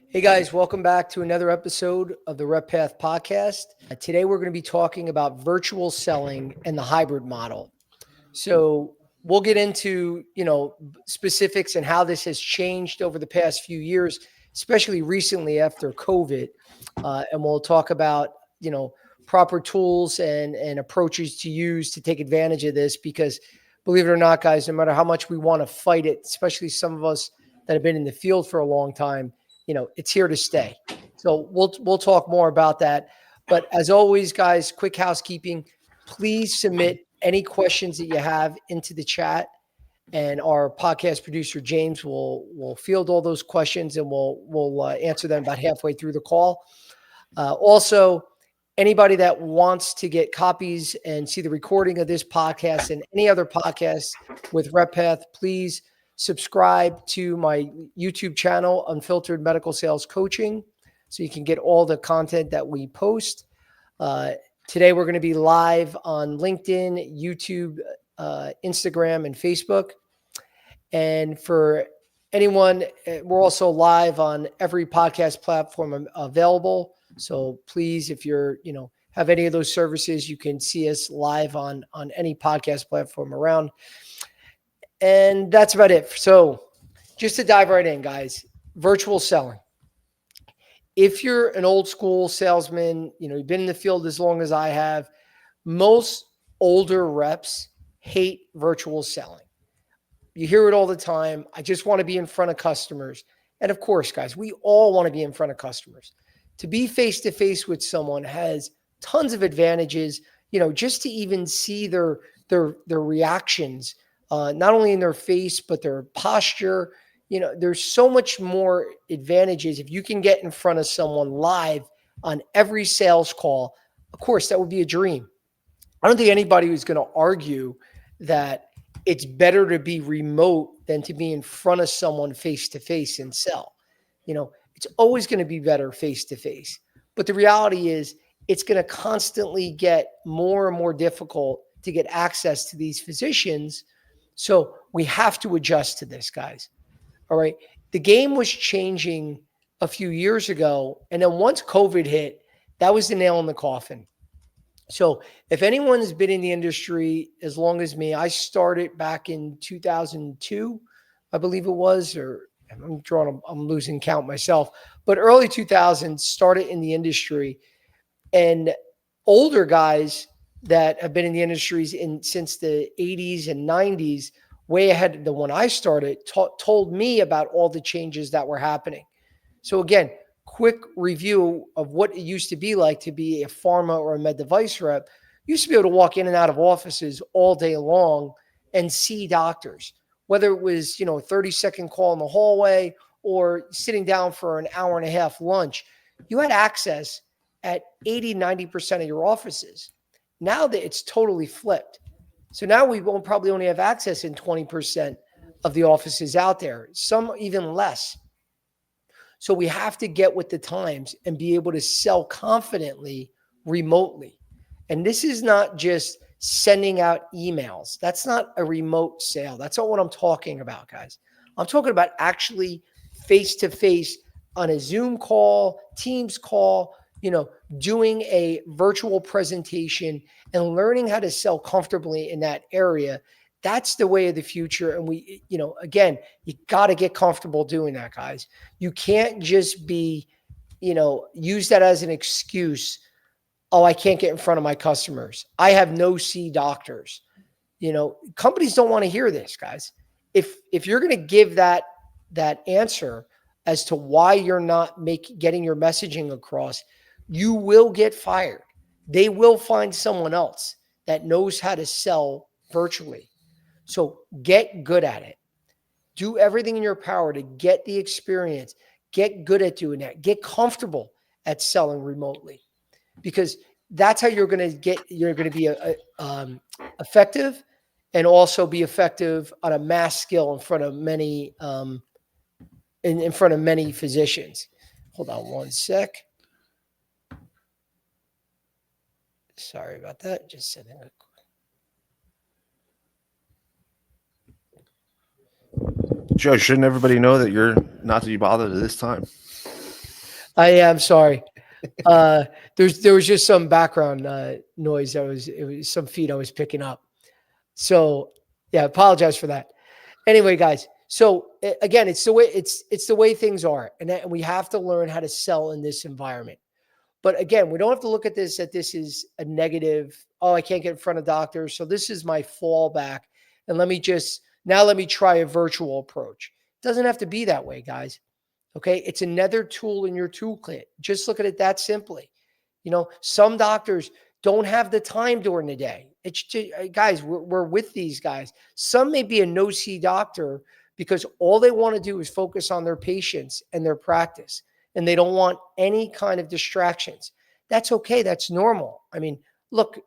Hey guys, welcome back to another episode of the RepPath Podcast. Today we're going to be talking about virtual selling and the hybrid model. So we'll get into, specifics and how this has changed over the past few years, especially recently after COVID. And we'll talk about, proper tools and approaches to use to take advantage of this because believe it or not, guys, no matter how much we want to fight it, especially some of us that have been in the field for a long time, it's here to stay. So we'll talk more about that. But as always, guys, quick housekeeping. Please submit any questions that you have into the chat, and our podcast producer James will field all those questions, and we'll answer them about halfway through the call. Also, anybody that wants to get copies and see the recording of this podcast and any other podcasts with RepPath, please subscribe to my YouTube channel, Unfiltered Medical Sales Coaching, so you can get all the content that we post. Today, we're going to be live on LinkedIn, YouTube, Instagram, and Facebook. And for anyone, we're also live on every podcast platform available. So please, if you're, have any of those services, you can see us live on any podcast platform around. And that's about it. So just to dive right in, guys, virtual selling. If you're an old school salesman, you've been in the field as long as I have, most older reps hate virtual selling. You hear it all the time. I just want to be in front of customers. And of course, guys, we all want to be in front of customers. To be face-to-face with someone has tons of advantages, just to even see their reactions, not only in their face, but their posture. There's so much more advantages if you can get in front of someone live on every sales call. Of course, that would be a dream. I don't think anybody who's going to argue that it's better to be remote than to be in front of someone face-to-face and sell. It's always going to be better face-to-face. But the reality is it's going to constantly get more and more difficult to get access to these physicians. So we have to adjust to this, guys. All right. The game was changing a few years ago. And then once COVID hit, that was the nail in the coffin. So if anyone has been in the industry as long as me, I started back in 2002, I believe it was, or I'm losing count myself, but early 2000s started in the industry, and older guys that have been in the industries since the 80s and 90s, way ahead than when I started, told me about all the changes that were happening. So again, quick review of what it used to be like to be a pharma or a med device rep. You used to be able to walk in and out of offices all day long and see doctors, whether it was, a 30-second call in the hallway or sitting down for an hour and a half lunch. You had access at 80, 90% of your offices. Now that it's totally flipped. So now we won't probably only have access in 20% of the offices out there, some even less. So we have to get with the times and be able to sell confidently remotely. And this is not just sending out emails. That's not a remote sale. That's not what I'm talking about, guys. I'm talking about actually face-to-face on a Zoom call, Teams call, doing a virtual presentation and learning how to sell comfortably in that area. That's the way of the future. And we, again, you got to get comfortable doing that, guys. You can't just be, use that as an excuse. Oh, I can't get in front of my customers. I have no see doctors. Companies don't want to hear this, guys. If you're going to give that answer as to why you're not getting your messaging across, you will get fired. They will find someone else that knows how to sell virtually. So get good at it. Do everything in your power to get the experience. Get good at doing that. Get comfortable at selling remotely, because that's how you're going to be effective, and also be effective on a mass scale in front of many in front of many physicians. Hold on one sec. Sorry about that. Just sitting. Joe, shouldn't everybody know that you're not to be bothered at this time? I am sorry. Uh, there was just some background noise it was some feet I was picking up. So yeah, apologize for that. Anyway, guys. So again, it's the way things are, and we have to learn how to sell in this environment. But again, we don't have to look at this that this is a negative. Oh, I can't get in front of doctors, so this is my fallback. And let me try a virtual approach. It doesn't have to be that way, guys. Okay, it's another tool in your toolkit. Just look at it that simply. Some doctors don't have the time during the day. It's just, guys, we're with these guys. Some may be a no see doctor because all they want to do is focus on their patients and their practice, and they don't want any kind of distractions. That's okay. That's normal. I mean, look,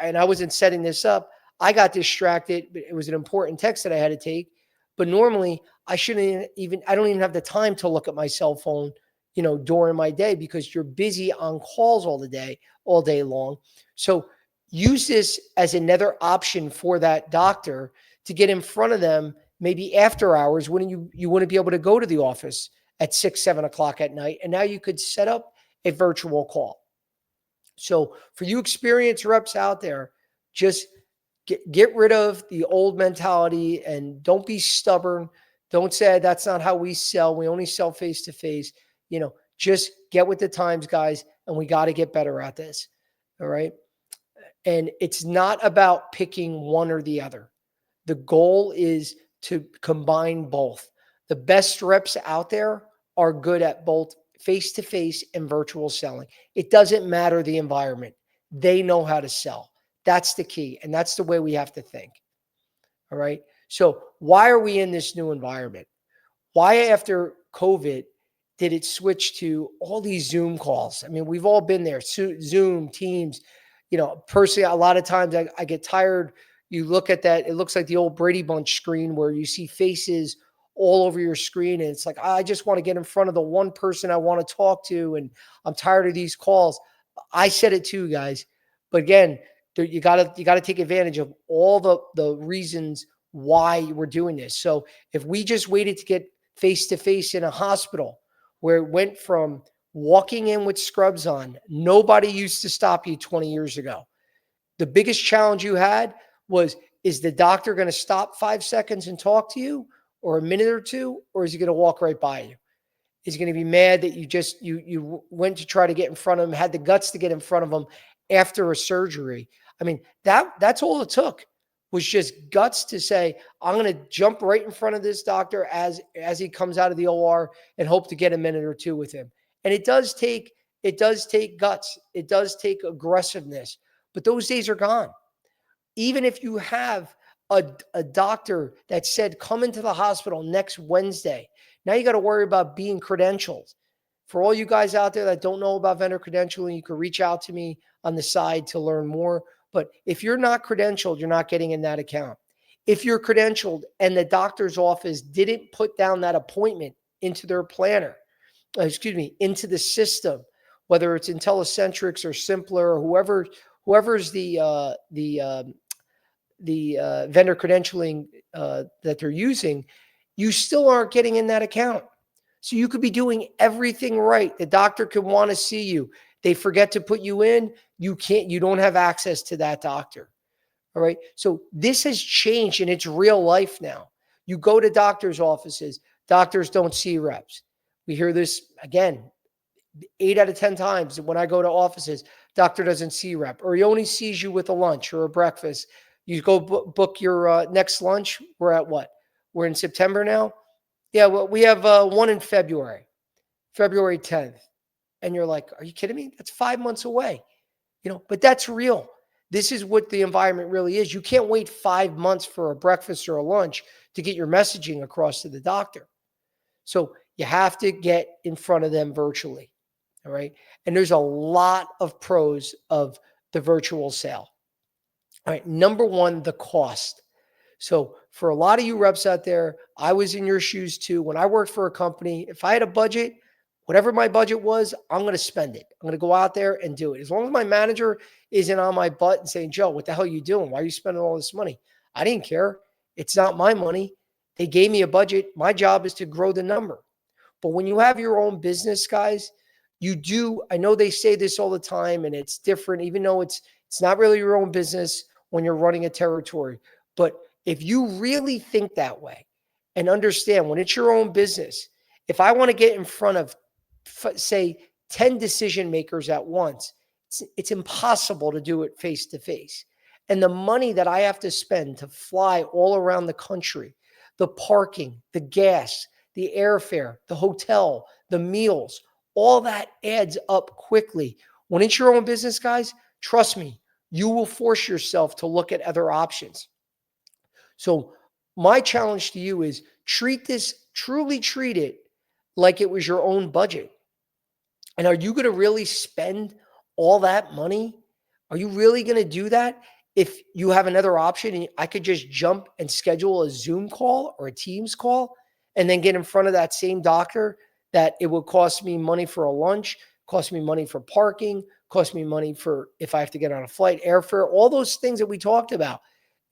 and I wasn't setting this up. I got distracted. It was an important text that I had to take. But normally, I don't even have the time to look at my cell phone, during my day because you're busy on calls all day long. So use this as another option for that doctor to get in front of them maybe after hours when you wouldn't be able to go to the office at 6, 7 o'clock at night. And now you could set up a virtual call. So for you experienced reps out there, just get rid of the old mentality and don't be stubborn. Don't say that's not how we sell. We only sell face to face. Just get with the times, guys, and we got to get better at this. All right. And it's not about picking one or the other. The goal is to combine both. The best reps out there are good at both face to face and virtual selling. It doesn't matter the environment, they know how to sell. That's the key. And that's the way we have to think. All right. So, why are we in this new environment? Why, after COVID, did it switch to all these Zoom calls? I mean, we've all been there. Zoom, Teams. Personally, a lot of times I get tired. You look at that, it looks like the old Brady Bunch screen where you see faces all over your screen. And it's like, I just want to get in front of the one person I want to talk to. And I'm tired of these calls. I said it too, guys. But again, you gotta take advantage of all the reasons why we're doing this. So if we just waited to get face to face in a hospital where it went from walking in with scrubs on, nobody used to stop you 20 years ago. The biggest challenge you had was, is the doctor going to stop 5 seconds and talk to you, or a minute or two, or is he going to walk right by you? Is going to be mad that you went to try to get in front of him, had the guts to get in front of him after a surgery. I mean, that's all it took, was just guts to say, I'm going to jump right in front of this doctor as he comes out of the OR and hope to get a minute or two with him. And it does take guts. It does take aggressiveness, but those days are gone. Even if you have a doctor that said, come into the hospital next Wednesday, now you got to worry about being credentialed. For all you guys out there that don't know about vendor credentialing, you can reach out to me on the side to learn more. But if you're not credentialed, you're not getting in that account. If you're credentialed and the doctor's office didn't put down that appointment into their planner, into the system, whether it's IntelliCentrics or Simpler or whoever's the vendor credentialing that they're using, you still aren't getting in that account. So you could be doing everything right. The doctor could want to see you. They forget to put you in. You don't have access to that doctor. All right. So this has changed and it's real life now. You go to doctors' offices, doctors don't see reps. We hear this again, 8 out of 10 times when I go to offices, doctor doesn't see rep, or he only sees you with a lunch or a breakfast. You go book your next lunch. We're at what? We're in September now. Yeah, well, we have one in February 10th. And you're like, are you kidding me? That's 5 months away. But that's real. This is what the environment really is. You can't wait 5 months for a breakfast or a lunch to get your messaging across to the doctor. So you have to get in front of them virtually. All right. And there's a lot of pros of the virtual sale. All right. Number one, the cost. So for a lot of you reps out there, I was in your shoes too. When I worked for a company, if I had a budget, whatever my budget was, I'm going to spend it. I'm going to go out there and do it. As long as my manager isn't on my butt and saying, Joe, what the hell are you doing? Why are you spending all this money? I didn't care. It's not my money. They gave me a budget. My job is to grow the number. But when you have your own business, guys, I know they say this all the time and it's different, even though it's not really your own business when you're running a territory. But if you really think that way and understand when it's your own business, if I want to get in front of, say, 10 decision makers at once, it's impossible to do it face to face. And the money that I have to spend to fly all around the country, the parking, the gas, the airfare, the hotel, the meals, all that adds up quickly. When it's your own business, guys, trust me, you will force yourself to look at other options. So, my challenge to you is truly treat it like it was your own budget. And are you going to really spend all that money? Are you really going to do that? If you have another option, and I could just jump and schedule a Zoom call or a Teams call and then get in front of that same doctor, that it would cost me money for a lunch, cost me money for parking, cost me money for if I have to get on a flight, airfare, all those things that we talked about.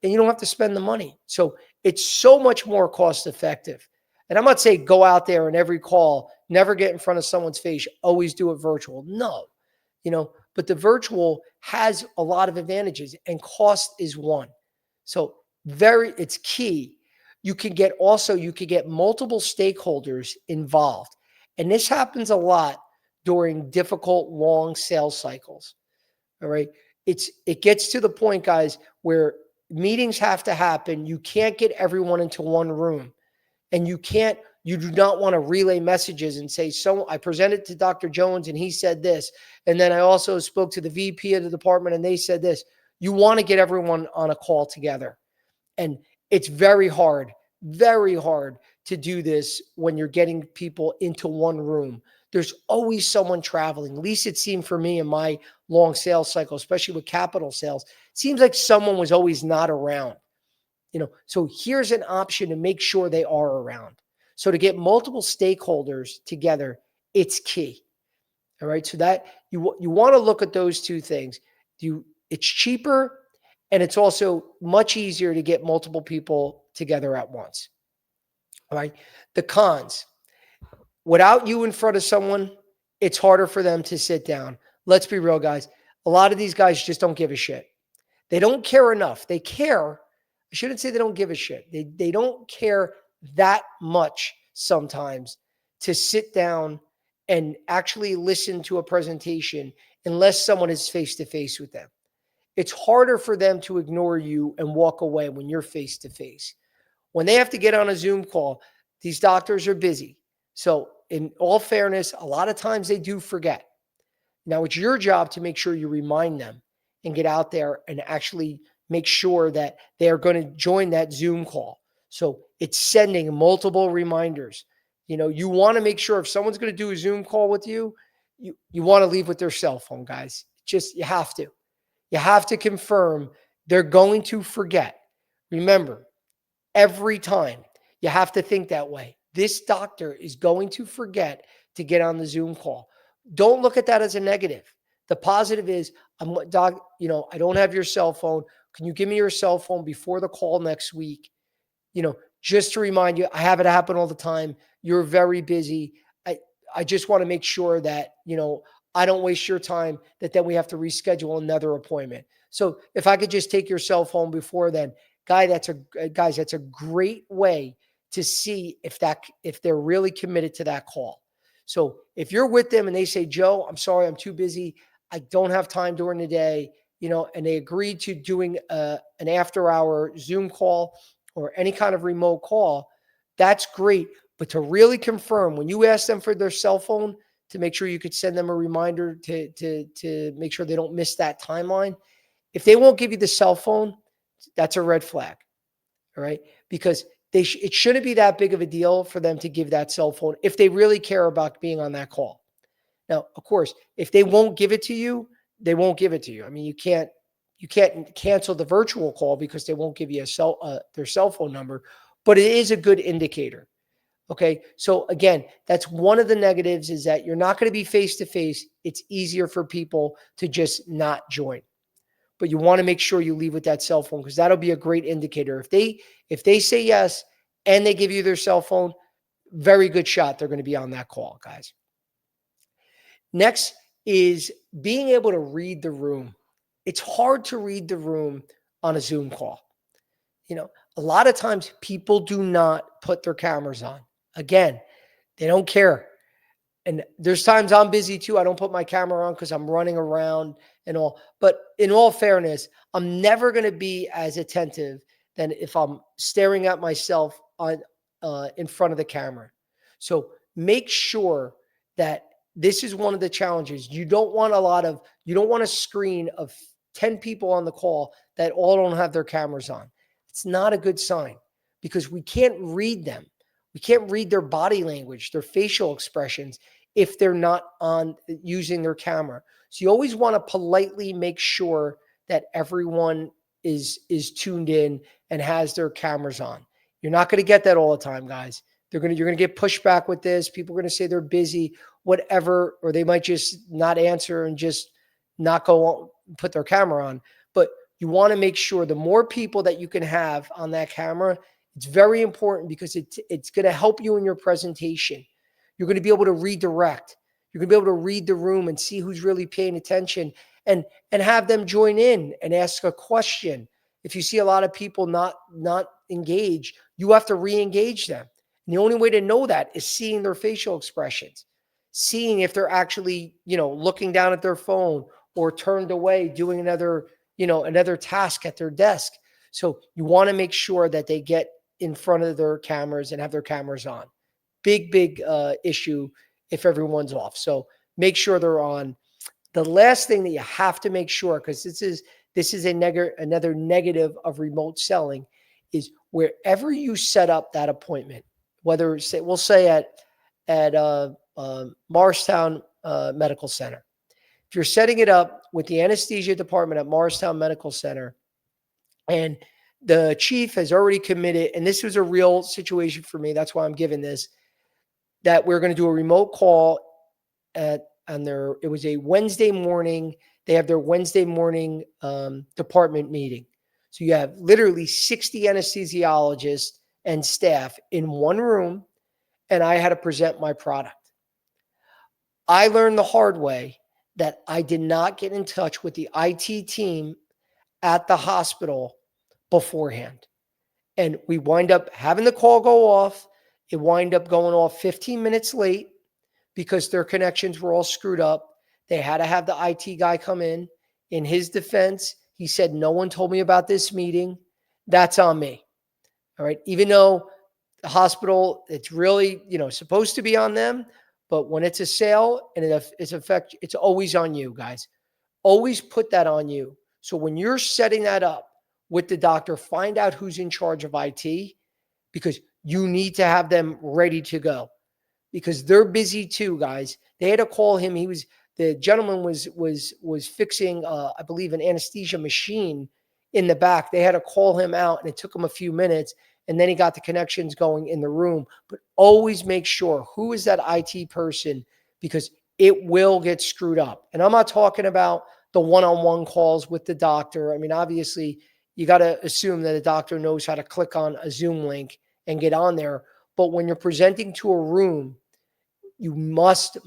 And you don't have to spend the money. So it's so much more cost effective. And I'm not saying go out there and every call, never get in front of someone's face, always do it virtual. No, but the virtual has a lot of advantages and cost is one. So it's key. You could get multiple stakeholders involved. And this happens a lot during difficult, long sales cycles. All right. It gets to the point, guys, where meetings have to happen. You can't get everyone into one room. And you do not want to relay messages and say, so I presented to Dr. Jones and he said this. And then I also spoke to the VP of the department and they said this. You want to get everyone on a call together. And it's very hard to do this when you're getting people into one room. There's always someone traveling. At least it seemed for me in my long sales cycle, especially with capital sales. It seems like someone was always not around. So here's an option to make sure they are around. So to get multiple stakeholders together, it's key. All right. So that you want to look at those two things. It's cheaper and it's also much easier to get multiple people together at once. All right. The cons: without you in front of someone, it's harder for them to sit down. Let's be real, guys. A lot of these guys just don't give a shit. They don't care enough. They care. I shouldn't say they don't give a shit. They don't care that much sometimes to sit down and actually listen to a presentation unless someone is face to face with them. It's harder for them to ignore you and walk away when you're face to face. When they have to get on a Zoom call, these doctors are busy. So in all fairness, a lot of times they do forget. Now it's your job to make sure you remind them and get out there and actually make sure that they are going to join that Zoom call. So it's sending multiple reminders. You want to make sure if someone's going to do a Zoom call with you, you want to leave with their cell phone, guys. Just, you have to. You have to confirm they're going to forget. Remember, every time you have to think that way. This doctor is going to forget to get on the Zoom call. Don't look at that as a negative. The positive is, doc, I don't have your cell phone. Can you give me your cell phone before the call next week? Just to remind you, I have it happen all the time. You're very busy. I just want to make sure that, I don't waste your time, that then we have to reschedule another appointment. So if I could just take your cell phone before then, guys, that's a great way to see if they're really committed to that call. So if you're with them and they say, Joe, I'm sorry, I'm too busy, I don't have time during the day, and they agreed to doing an after-hour Zoom call or any kind of remote call, that's great. But to really confirm, when you ask them for their cell phone, to make sure you could send them a reminder to make sure they don't miss that timeline. If they won't give you the cell phone, that's a red flag. All right. Because it shouldn't be that big of a deal for them to give that cell phone if they really care about being on that call. Now, of course, if they won't give it to you, they won't give it to you. I mean, you can't cancel the virtual call because they won't give you their cell phone number, but it is a good indicator. Okay. So again, that's one of the negatives, is that you're not going to be face to face. It's easier for people to just not join, but you want to make sure you leave with that cell phone, because that'll be a great indicator. If they say yes and they give you their cell phone, very good shot they're going to be on that call, guys. Next is being able to read the room. It's hard to read the room on a Zoom call. A lot of times people do not put their cameras on. Again, they don't care. And there's times I'm busy too. I don't put my camera on because I'm running around and all. But in all fairness, I'm never going to be as attentive than if I'm staring at myself on in front of the camera. So make sure that this is one of the challenges. You don't want a screen of 10 people on the call that all don't have their cameras on. It's not a good sign because we can't read them. We can't read their body language, their facial expressions if they're not on using their camera. So you always want to politely make sure that everyone is tuned in and has their cameras on. You're not going to get that all the time, guys. You're going to get pushback with this. People are going to say they're busy, whatever, or they might just not answer and just not go on, put their camera on. But you want to make sure the more people that you can have on that camera, it's very important because it's going to help you in your presentation. You're going to be able to redirect. You're going to be able to read the room and see who's really paying attention and have them join in and ask a question. If you see a lot of people not engaged, you have to re-engage them. And the only way to know that is seeing their facial expressions, seeing if they're actually, looking down at their phone or turned away doing another task at their desk. So you want to make sure that they get in front of their cameras and have their cameras on. Big issue if everyone's off. So make sure they're on. The last thing that you have to make sure, because this is another negative of remote selling, is wherever you set up that appointment, whether we'll say at Morristown Medical Center. If you're setting it up with the anesthesia department at Morristown Medical Center, and the chief has already committed, and this was a real situation for me, that's why I'm giving this, that we're going to do a remote call it was a Wednesday morning. They have their Wednesday morning department meeting. So you have literally 60 anesthesiologists and staff in one room, and I had to present my product. I learned the hard way that I did not get in touch with the IT team at the hospital beforehand. And we wind up having the call go off. It wind up going off 15 minutes late because their connections were all screwed up. They had to have the IT guy come in. In his defense, he said, "No one told me about this meeting. That's on me." All right. Even though the hospital, it's really, supposed to be on them. But when it's a sale and it's always on you, guys. Always put that on you. So when you're setting that up with the doctor, find out who's in charge of IT because you need to have them ready to go because they're busy too, guys. They had to call him. The gentleman was fixing, I believe, an anesthesia machine in the back. They had to call him out, and it took him a few minutes, and then he got the connections going in the room. But always make sure who is that IT person because it will get screwed up. And I'm not talking about the one-on-one calls with the doctor. I mean, obviously, you got to assume that a doctor knows how to click on a Zoom link and get on there. But when you're presenting to a room, you must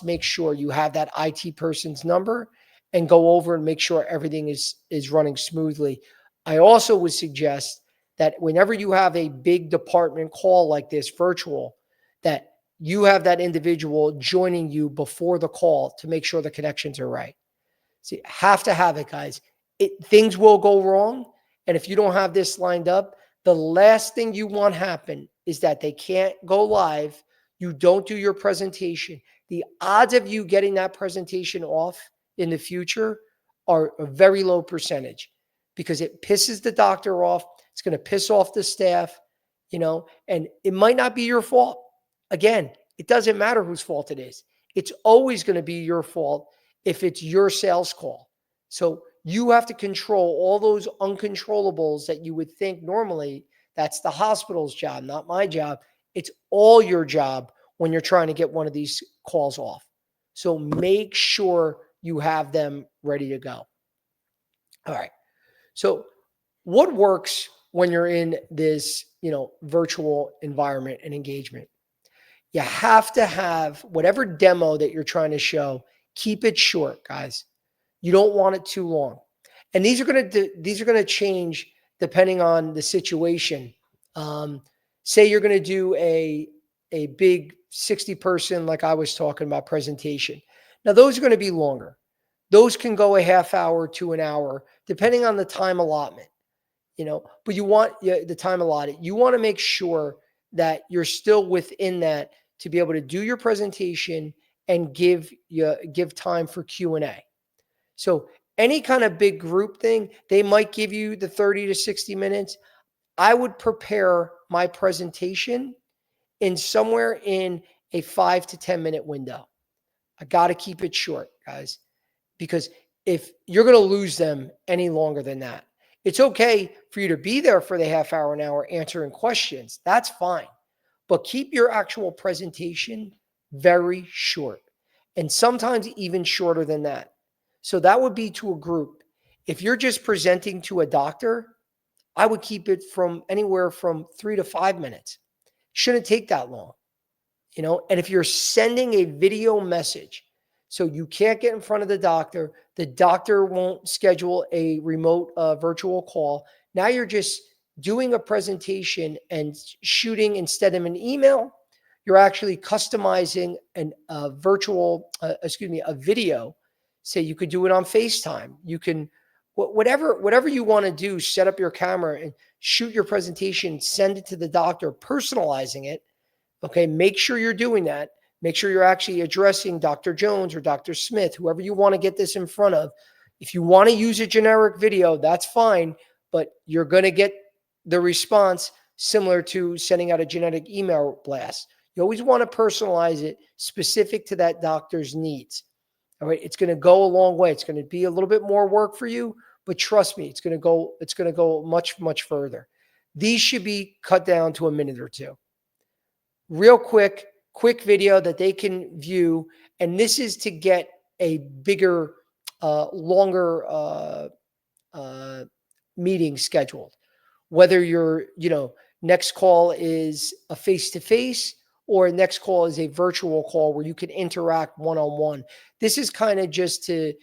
make sure you have that IT person's number and go over and make sure everything is running smoothly. I also would suggest that whenever you have a big department call like this virtual, that you have that individual joining you before the call to make sure the connections are right. So you have to have it, guys. Things will go wrong. And if you don't have this lined up, the last thing you want happen is that they can't go live. You don't do your presentation. The odds of you getting that presentation off in the future are a very low percentage because it pisses the doctor off. It's going to piss off the staff, and it might not be your fault. Again, it doesn't matter whose fault it is. It's always going to be your fault if it's your sales call. So you have to control all those uncontrollables that you would think normally that's the hospital's job, not my job. It's all your job when you're trying to get one of these calls off. So make sure you have them ready to go. All right. So what works when you're in this, virtual environment and engagement? You have to have whatever demo that you're trying to show, keep it short, guys. You don't want it too long. And these are going to change depending on the situation. Say you're going to do a big 60 person, like I was talking about, presentation. Now those are going to be longer. Those can go a half hour to an hour, depending on the time allotment. But you want the time allotted. You want to make sure that you're still within that to be able to do your presentation and give time for Q&A. So any kind of big group thing, they might give you the 30 to 60 minutes. I would prepare my presentation in somewhere in a 5 to 10 minute window. I got to keep it short, guys, because if you're going to lose them any longer than that, it's okay for you to be there for the half hour, an hour answering questions. That's fine. But keep your actual presentation very short, and sometimes even shorter than that. So that would be to a group. If you're just presenting to a doctor, I would keep it from anywhere from 3 to 5 minutes. Shouldn't take that long. And if you're sending a video message, so you can't get in front of the doctor won't schedule a remote virtual call. Now you're just doing a presentation and shooting instead of an email. You're actually customizing a video. Say you could do it on FaceTime. You can, whatever you want to do, set up your camera and shoot your presentation, send it to the doctor, personalizing it. Okay, make sure you're doing that. Make sure you're actually addressing Dr. Jones or Dr. Smith, whoever you want to get this in front of. If you want to use a generic video, that's fine, but you're going to get the response similar to sending out a genetic email blast. You always want to personalize it specific to that doctor's needs. All right, it's going to go a long way. It's going to be a little bit more work for you, but trust me, it's going to go much, much further. These should be cut down to a minute or two. Real quick video that they can view. And this is to get a bigger, longer meeting scheduled. Whether your, next call is a face-to-face or next call is a virtual call where you can interact one-on-one. This is kind of just to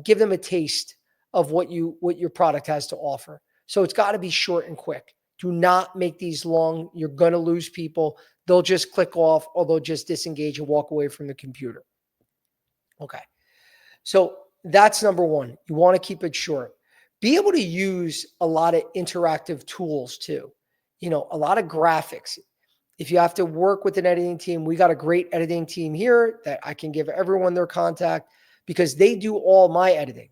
give them a taste of what your product has to offer. So it's got to be short and quick. Do not make these long. You're going to lose people. They'll just click off or they'll just disengage and walk away from the computer. Okay. So that's number one. You want to keep it short. Be able to use a lot of interactive tools too. A lot of graphics. If you have to work with an editing team, we got a great editing team here that I can give everyone their contact because they do all my editing.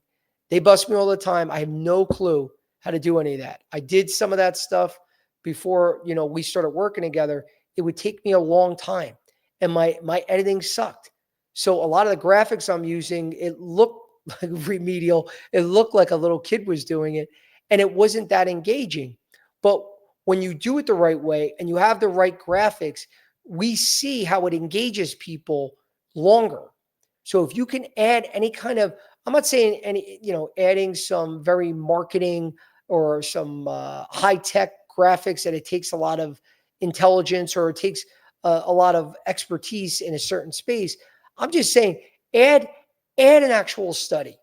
They bust me all the time. I have no clue how to do any of that. I did some of that stuff before, we started working together. It would take me a long time and my editing sucked. So a lot of the graphics I'm using, it looked like remedial. It looked like a little kid was doing it and it wasn't that engaging. But when you do it the right way and you have the right graphics, we see how it engages people longer. So if you can add any kind of, I'm not saying any, adding some very marketing or some high-tech graphics that it takes a lot of intelligence or it takes a lot of expertise in a certain space. I'm just saying add an actual study,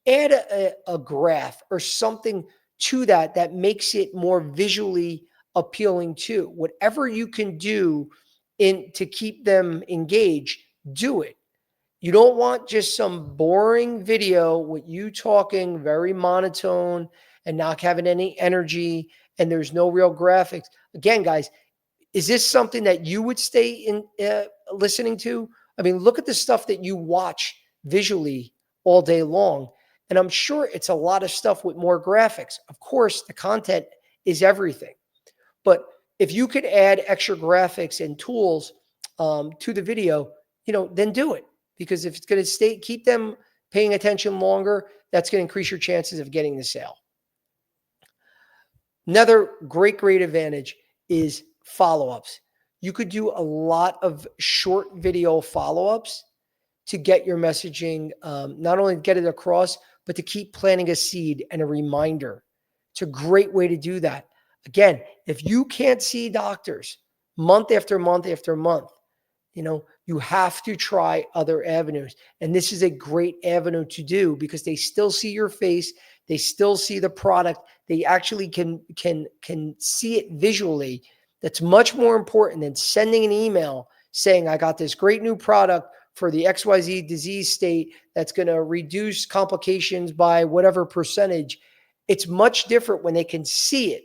add a graph or something to that makes it more visually appealing too. Whatever you can do to keep them engaged, do it. You don't want just some boring video with you talking very monotone and not having any energy and there's no real graphics. Again, guys, is this something that you would stay in listening to? I mean, look at the stuff that you watch visually all day long. And I'm sure it's a lot of stuff with more graphics. Of course, the content is everything. But if you could add extra graphics and tools to the video, then do it. Because if it's going to keep them paying attention longer, that's going to increase your chances of getting the sale. Another great advantage is follow-ups. You could do a lot of short video follow-ups to get your messaging, not only get it across, but to keep planting a seed and a reminder. It's a great way to do that. Again, if you can't see doctors month after month after month. You have to try other avenues. And this is a great avenue to do because they still see your face. They still see the product. They actually can see it visually. That's much more important than sending an email saying, I got this great new product for the XYZ disease state that's going to reduce complications by whatever percentage. It's much different when they can see it.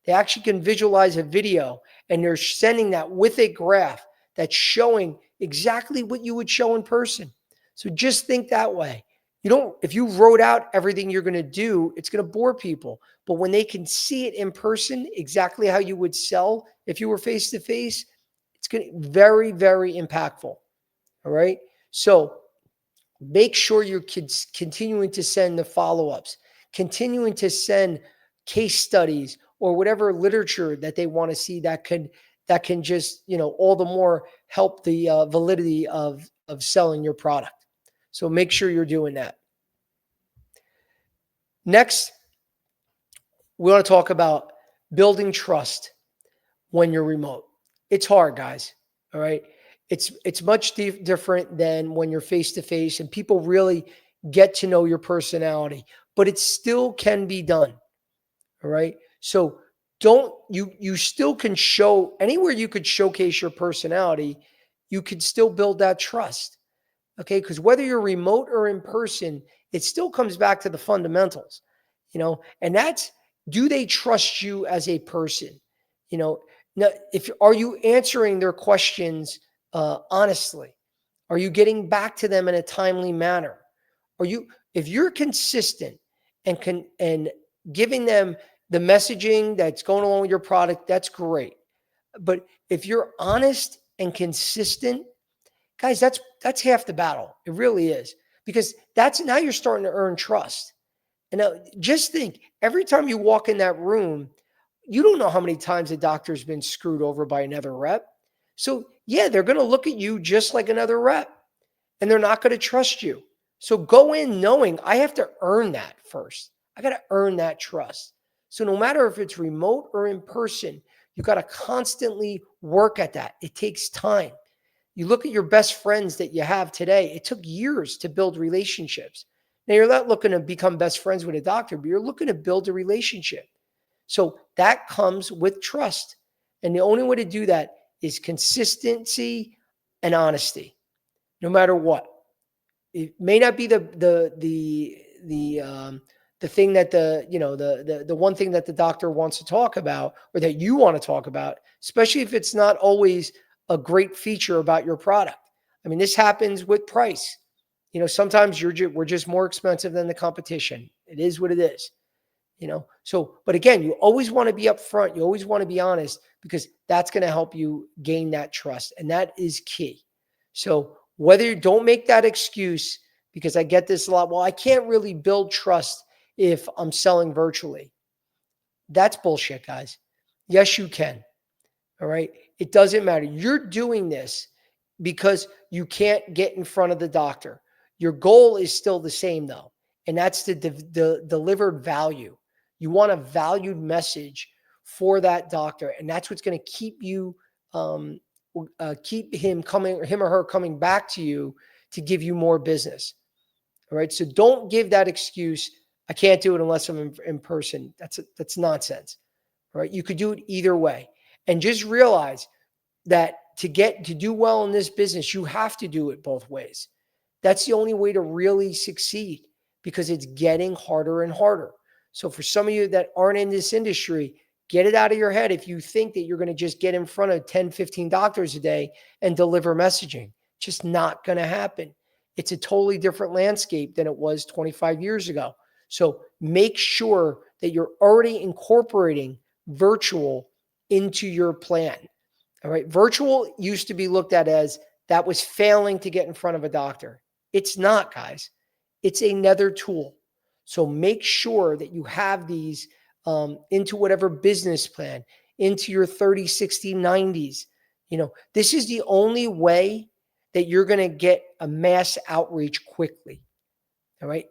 They actually can visualize a video and they're sending that with a graph that's showing exactly what you would show in person. So just think that way. If you wrote out everything you're going to do, it's going to bore people. But when they can see it in person, exactly how you would sell if you were face to face, it's going to be very, very impactful. All right. So make sure you're continuing to send the follow-ups, continuing to send case studies or whatever literature that they want to see that can just, all the more help the validity of selling your product. So make sure you're doing that. Next, we want to talk about building trust when you're remote. It's hard, guys. All right. It's much different than when you're face to face and people really get to know your personality, but it still can be done. All right. So you still can show anywhere you could showcase your personality, you could still build that trust. Okay. Because whether you're remote or in person, it still comes back to the fundamentals, and that's, do they trust you as a person? Now, are you answering their questions honestly? Are you getting back to them in a timely manner? If you're consistent and giving them the messaging that's going along with your product, that's great. But if you're honest and consistent, guys, that's half the battle. It really is, because that's now you're starting to earn trust. And now just think, every time you walk in that room, you don't know how many times a doctor's been screwed over by another rep. So yeah, they're going to look at you just like another rep and they're not going to trust you. So go in knowing I have to earn that first. I got to earn that trust. So no matter if it's remote or in person, you got to constantly work at that. It takes time. You look at your best friends that you have today, it took years to build relationships. Now, you're not looking to become best friends with a doctor, but you're looking to build a relationship. So that comes with trust. And the only way to do that is consistency and honesty, no matter what. It may not be the thing that the one thing that the doctor wants to talk about or that you want to talk about, especially if it's not always a great feature about your product. I mean, this happens with price. Sometimes we're just more expensive than the competition. It is what it is. So, but again, you always want to be upfront. You always want to be honest, because that's going to help you gain that trust. And that is key. So whether you don't make that excuse, because I get this a lot. Well, I can't really build trust if I'm selling virtually. That's bullshit, guys. Yes, you can. All right. It doesn't matter. You're doing this because you can't get in front of the doctor. Your goal is still the same though. And that's the delivered value. You want a valued message for that doctor. And that's what's going to keep you, keep him or her coming back to you to give you more business. All right. So don't give that excuse. I can't do it unless I'm in person. That's nonsense. All right. You could do it either way. And just realize that to do well in this business, you have to do it both ways. That's the only way to really succeed, because it's getting harder and harder. So for some of you that aren't in this industry, get it out of your head if you think that you're going to just get in front of 10, 15 doctors a day and deliver messaging. Just not going to happen. It's a totally different landscape than it was 25 years ago. So make sure that you're already incorporating virtual into your plan. All right. Virtual used to be looked at as that was failing to get in front of a doctor. It's not, guys. It's another tool. So make sure that you have these into whatever business plan, into your 30, 60, 90s. This is the only way that you're going to get a mass outreach quickly. All right.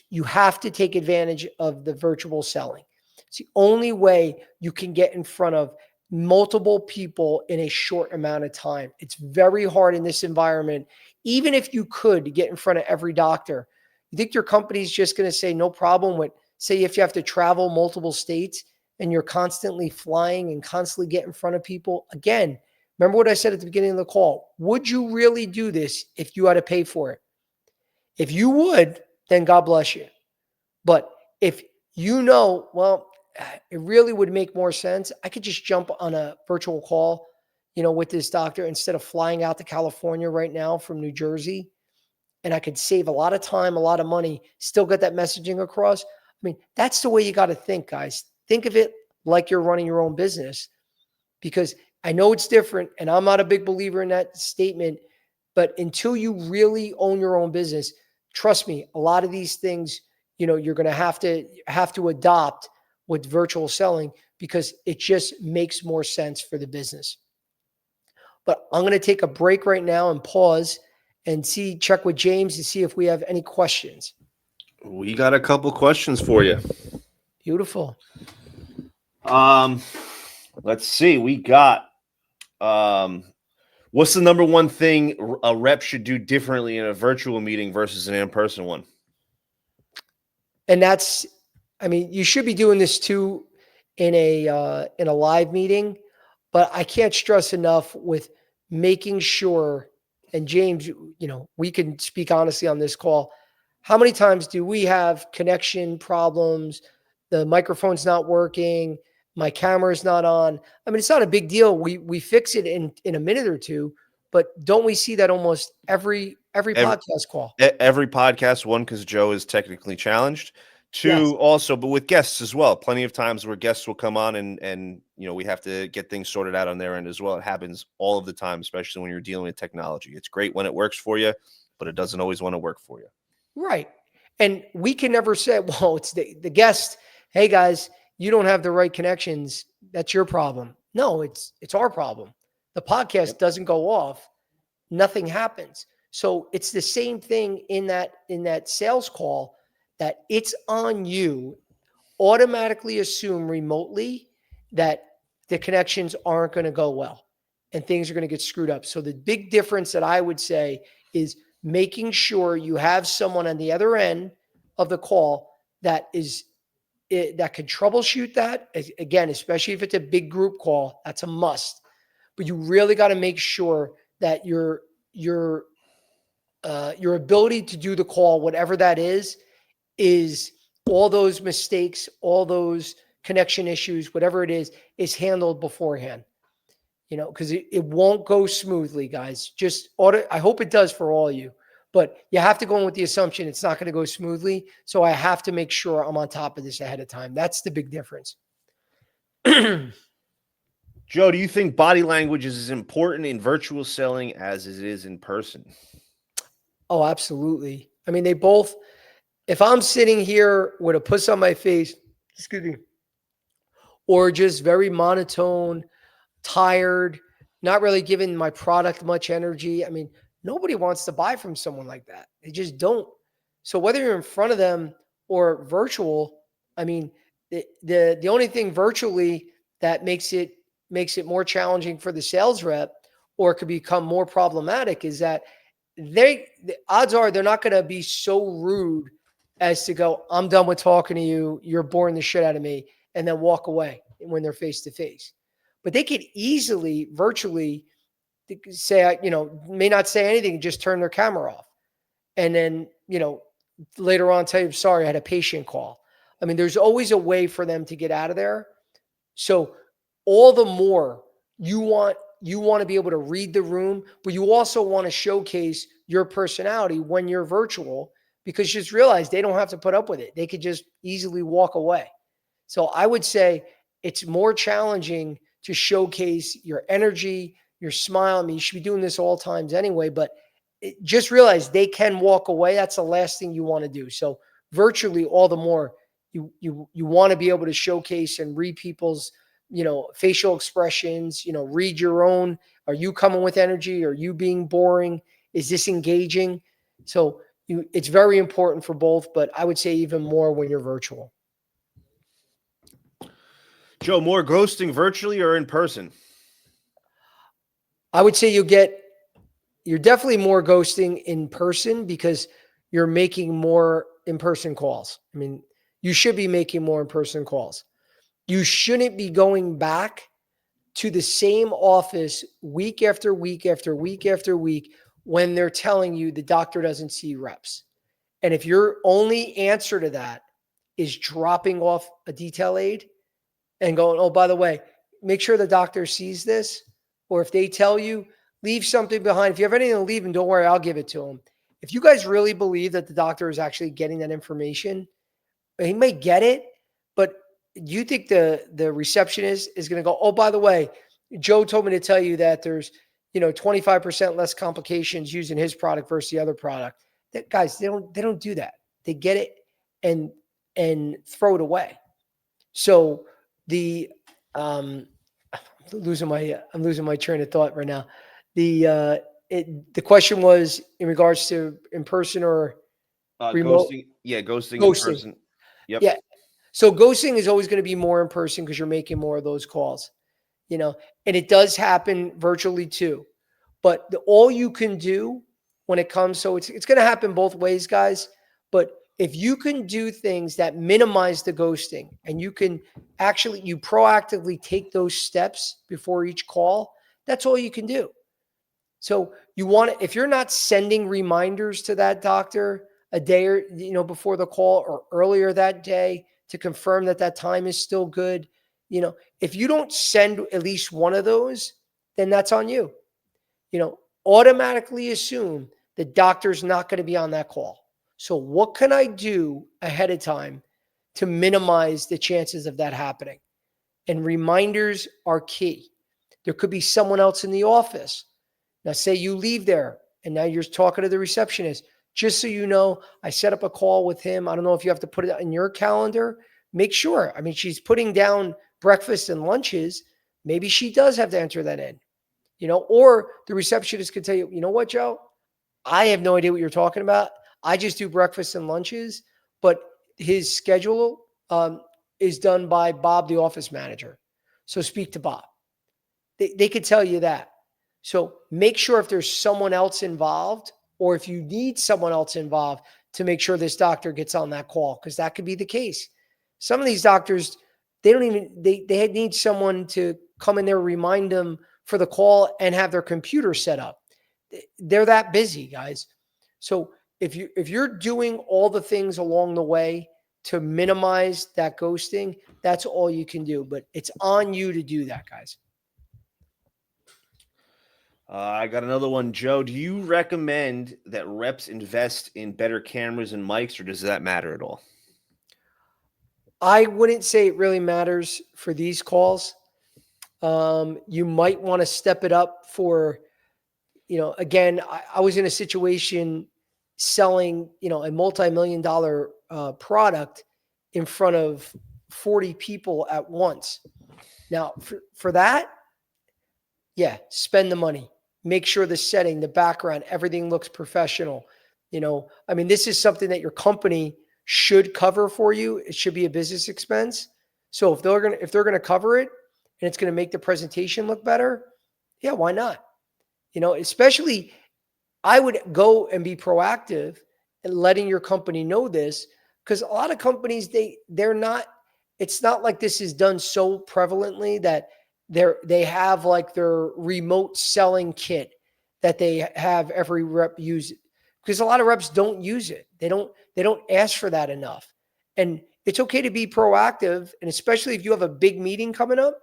You have to take advantage of the virtual selling. It's the only way you can get in front of multiple people in a short amount of time. It's very hard in this environment. Even if you could get in front of every doctor, you think your company's just going to say no problem with, say, if you have to travel multiple states and you're constantly flying and constantly get in front of people? Again, remember what I said at the beginning of the call. Would you really do this if you had to pay for it? If you would, then God bless you. But if you know, well, it really would make more sense. I could just jump on a virtual call, with this doctor instead of flying out to California right now from New Jersey. And I could save a lot of time, a lot of money, still get that messaging across. I mean, that's the way you got to think, guys. Think of it like you're running your own business, because I know it's different. And I'm not a big believer in that statement. But until you really own your own business, trust me, a lot of these things, you're going to have to adopt with virtual selling, because it just makes more sense for the business. But I'm going to take a break right now and pause and check with James to see if we have any questions. We got a couple questions for you. Beautiful. Let's see. We got what's the number one thing a rep should do differently in a virtual meeting versus an in-person one? And that's, you should be doing this too in a live meeting, but I can't stress enough with making sure, and James, we can speak honestly on this call. How many times do we have connection problems? The microphone's not working. My camera's not on. It's not a big deal. We fix it in a minute or two, but don't we see that almost every podcast call? Every podcast, one, because Joe is technically challenged. Two, Yes. also, but with guests as well. Plenty of times where guests will come on and we have to get things sorted out on their end as well. It happens all of the time, especially when you're dealing with technology. It's great when it works for you, but it doesn't always want to work for you. Right. And we can never say, well, it's the guest. Hey guys, you don't have the right connections. That's your problem. No, it's our problem. The podcast doesn't go off. Nothing happens. So it's the same thing in that sales call, that it's on you. Automatically assume remotely that the connections aren't going to go well and things are going to get screwed up. So the big difference that I would say is making sure you have someone on the other end of the call that can troubleshoot that. Again, especially if it's a big group call, that's a must. But you really got to make sure that your ability to do the call, whatever that is all those mistakes, all those connection issues, whatever it is handled beforehand. Because it won't go smoothly, guys. I hope it does for all of you. But you have to go in with the assumption it's not going to go smoothly. So I have to make sure I'm on top of this ahead of time. That's the big difference. Joe, do you think body language is as important in virtual selling as it is in person? Oh, absolutely. They both, if I'm sitting here with a puss on my face, excuse me, or just very monotone, tired, not really giving my product much energy, nobody wants to buy from someone like that. They just don't. So whether you're in front of them or virtual, the only thing virtually that makes it more challenging for the sales rep, or could become more problematic, is that the odds are they're not going to be so rude as to go, I'm done with talking to you, you're boring the shit out of me, and then walk away when they're face to face. But they could easily virtually say, may not say anything, just turn their camera off. And then, later on tell you, sorry, I had a patient call. There's always a way for them to get out of there. So all the more you want to be able to read the room, but you also want to showcase your personality when you're virtual, because just realize they don't have to put up with it. They could just easily walk away. So I would say it's more challenging to showcase your energy, your smile. You should be doing this all times anyway, but just realize they can walk away. That's the last thing you want to do. So virtually, all the more you want to be able to showcase and read people's, facial expressions, read your own. Are you coming with energy? Are you being boring? Is this engaging? So it's very important for both, but I would say even more when you're virtual. Joe, more ghosting virtually or in person? I would say you're definitely more ghosting in person because you're making more in-person calls. I mean, you should be making more in-person calls. You shouldn't be going back to the same office week after week after week after week when they're telling you the doctor doesn't see reps. And if your only answer to that is dropping off a detail aid and going, oh, by the way, make sure the doctor sees this. Or if they tell you, leave something behind. If you have anything to leave, and don't worry, I'll give it to them. If you guys really believe that the doctor is actually getting that information, he may get it, but you think the receptionist is going to go, oh, by the way, Joe told me to tell you that there's 25% less complications using his product versus the other product. That guys, they don't do that. They get it and throw it away. So the I'm losing my train of thought right now. The question was in regards to in person or remote Ghosting. Yeah, ghosting in ghosting. person. Yep. Yeah. So ghosting is always going to be more in person because you're making more of those calls, and it does happen virtually too. But all you can do when it comes, so it's going to happen both ways, guys. But if you can do things that minimize the ghosting and you proactively take those steps before each call, that's all you can do. So if you're not sending reminders to that doctor a day or, before the call or earlier that day to confirm that time is still good, if you don't send at least one of those, then that's on you. Automatically assume the doctor's not going to be on that call. So what can I do ahead of time to minimize the chances of that happening? And reminders are key. There could be someone else in the office. Now, say you leave there and now you're talking to the receptionist. Just so you know, I set up a call with him. I don't know if you have to put it in your calendar. Make sure. I mean, she's putting down breakfast and lunches. Maybe she does have to enter that in, or the receptionist could tell you, you know what, Joe? I have no idea what you're talking about. I just do breakfast and lunches, but his schedule is done by Bob, the office manager. So speak to Bob. They could tell you that. So make sure if there's someone else involved, or if you need someone else involved to make sure this doctor gets on that call, because that could be the case. Some of these doctors, they need someone to come in there, remind them for the call and have their computer set up. They're that busy, guys. So if you're doing all the things along the way to minimize that ghosting, that's all you can do. But it's on you to do that, guys. I got another one, Joe. Do you recommend that reps invest in better cameras and mics, or does that matter at all? I wouldn't say it really matters for these calls. You might want to step it up for, again, I was in a situation selling, a multi-million dollar product in front of 40 people at once. Now, for that, yeah, spend the money. Make sure the setting, the background, everything looks professional. I mean, this is something that your company should cover for you. It should be a business expense. So if they're gonna cover it and it's gonna make the presentation look better, yeah, why not? Especially I would go and be proactive and letting your company know this, because a lot of companies they're not. It's not like this is done so prevalently that they have like their remote selling kit that they have every rep use it, because a lot of reps don't use it. They don't ask for that enough. And it's okay to be proactive, and especially if you have a big meeting coming up